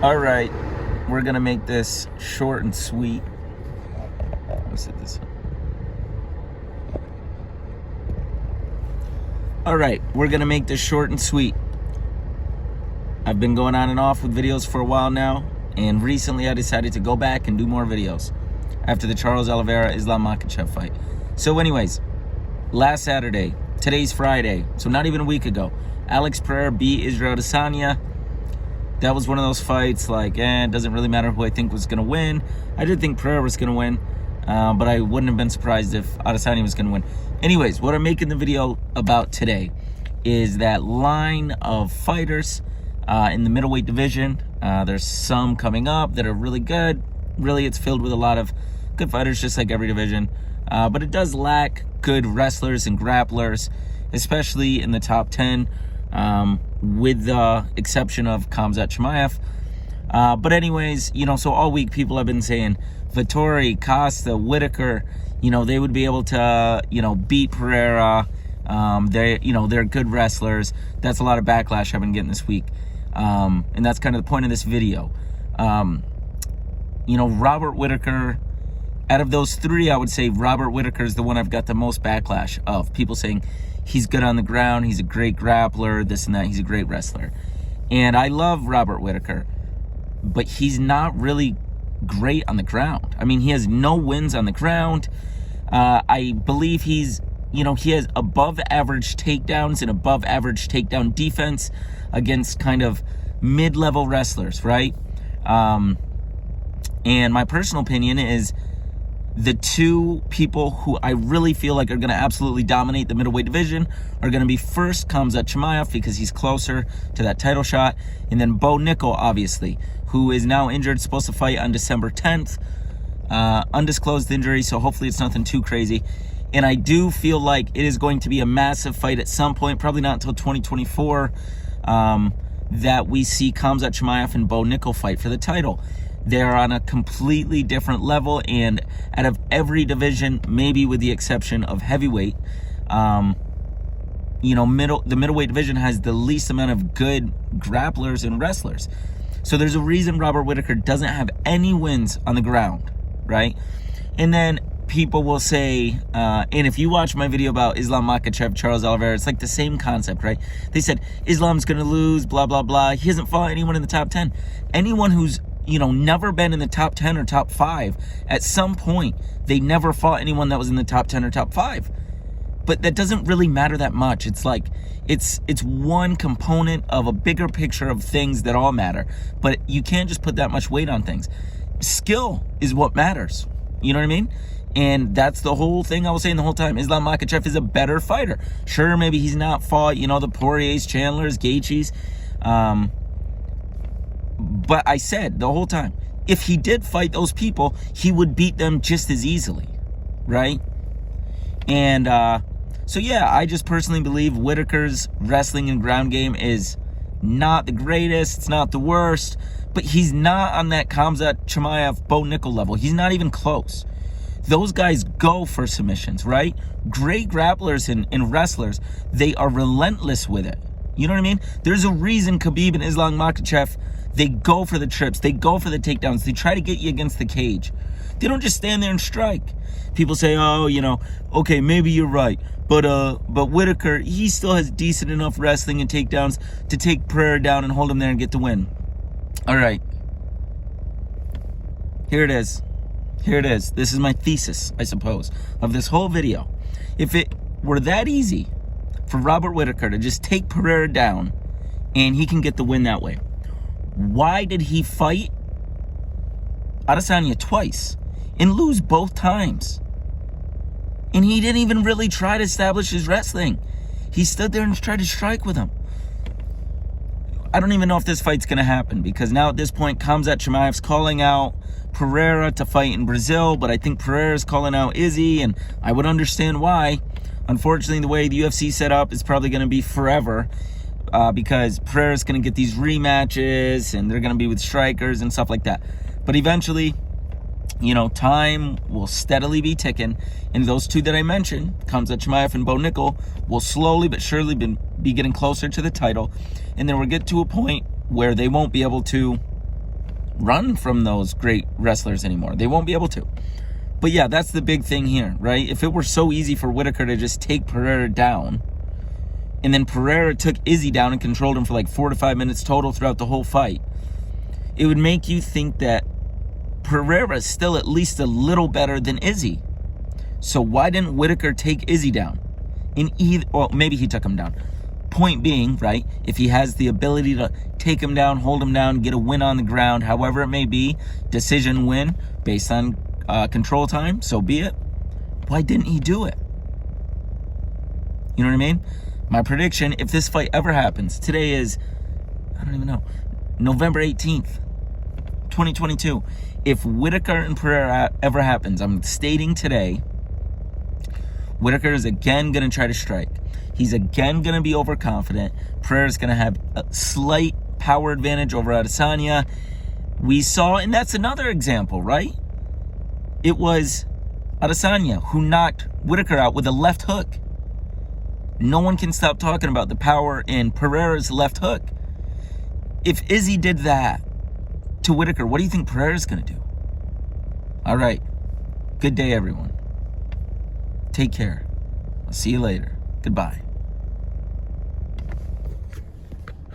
All right, we're gonna make this short and sweet. Let me set this up. All right, we're gonna make this short and sweet. I've been going on and off with videos for a while now, and recently I decided to go back and do more videos after the Charles Oliveira-Islam Makhachev fight. So anyways, last Saturday, today's Friday, so not even a week ago, Alex Pereira beat Israel Adesanya. That was one of those fights, like, it doesn't really matter who I think was going to win. I did think Pereira was going to win, but I wouldn't have been surprised if Adesanya was going to win. Anyways, what I'm making the video about today is that line of fighters in the middleweight division. There's some coming up that are really good. Really, it's filled with a lot of good fighters, just like every division. But it does lack good wrestlers and grapplers, especially in the top 10. With the exception of Khamzat. But anyways, so all week people have been saying Vettori, Costa, Whitaker, they would be able to, beat Pereira. They're good wrestlers. That's a lot of backlash I've been getting this week. And that's kind of the point of this video. Robert Whitaker, out of those three, I would say Robert Whitaker is the one I've got the most backlash of. People saying he's good on the ground, he's a great grappler, this and that, he's a great wrestler. And I love Robert Whitaker, but he's not really great on the ground. I mean, he has no wins on the ground. I believe he's, he has above average takedowns and above average takedown defense against kind of mid-level wrestlers, right? And my personal opinion is the two people who I really feel like are going to absolutely dominate the middleweight division are going to be first Khamzat because he's closer to that title shot, and then Bo Nickal, obviously, who is now injured, supposed to fight on December 10th. Undisclosed injury, so hopefully it's nothing too crazy. And I do feel like it is going to be a massive fight at some point, probably not until 2024, that we see Khamzat and Bo Nickal fight for the title. They're on a completely different level, and out of every division, maybe with the exception of heavyweight, the middleweight division has the least amount of good grapplers and wrestlers. So there's a reason Robert Whitaker doesn't have any wins on the ground, right? And then people will say, and if you watch my video about Islam Makhachev, Charles Oliveira, it's like the same concept, right? They said, Islam's going to lose, blah, blah, blah. He hasn't fought anyone in the top 10. Anyone who's never been in the top 10 or top 5, at some point, they never fought anyone that was in the top 10 or top 5. But that doesn't really matter that much. It's like, it's one component of a bigger picture of things that all matter. But you can't just put that much weight on things. Skill is what matters. You know what I mean? And that's the whole thing I was saying the whole time. Islam Makhachev is a better fighter. Sure, maybe he's not fought, the Poiriers, Chandlers, Gaethjes. But I said the whole time, if he did fight those people, he would beat them just as easily, right? And so, yeah, I just personally believe Whitaker's wrestling and ground game is not the greatest. It's not the worst. But he's not on that Khamzat, Bo Nickal level. He's not even close. Those guys go for submissions, right? Great grapplers and wrestlers, they are relentless with it. You know what I mean? There's a reason Khabib and Islam Makhachev, they go for the trips. They go for the takedowns. They try to get you against the cage. They don't just stand there and strike. People say, oh, okay, maybe you're right. But Whitaker, he still has decent enough wrestling and takedowns to take Pereira down and hold him there and get the win. All right. Here it is. Here it is. This is my thesis, I suppose, of this whole video. If it were that easy for Robert Whitaker to just take Pereira down and he can get the win that way, why did he fight Adesanya twice and lose both times? And he didn't even really try to establish his wrestling. He stood there and tried to strike with him. I don't even know if this fight's going to happen, because now at this point, Khamzat calling out Pereira to fight in Brazil, but I think Pereira's calling out Izzy, and I would understand why. Unfortunately, the way the UFC set up is probably going to be forever, because Pereira's going to get these rematches, and they're going to be with strikers and stuff like that. But eventually, time will steadily be ticking, and those two that I mentioned, Khamzat and Bo Nickal, will slowly but surely be getting closer to the title, and then we'll get to a point where they won't be able to run from those great wrestlers anymore. They won't be able to. But yeah, that's the big thing here, right? If it were so easy for Whitaker to just take Pereira down, and then Pereira took Izzy down and controlled him for like 4 to 5 minutes total throughout the whole fight, it would make you think that Pereira is still at least a little better than Izzy. So why didn't Whitaker take Izzy down? Well, maybe he took him down. Point being, right, if he has the ability to take him down, hold him down, get a win on the ground, however it may be, decision win based on control time, so be it. Why didn't he do it? You know what I mean? My prediction, if this fight ever happens, today is, I don't even know, November 18th, 2022. If Whitaker and Pereira ever happens, I'm stating today, Whitaker is again going to try to strike. He's again going to be overconfident. Pereira's going to have a slight power advantage over Adesanya. We saw, and that's another example, right? It was Adesanya who knocked Whitaker out with a left hook. No one can stop talking about the power in Pereira's left hook. If Izzy did that to Whitaker, what do you think Pereira's going to do? All right. Good day, everyone. Take care. I'll see you later. Goodbye.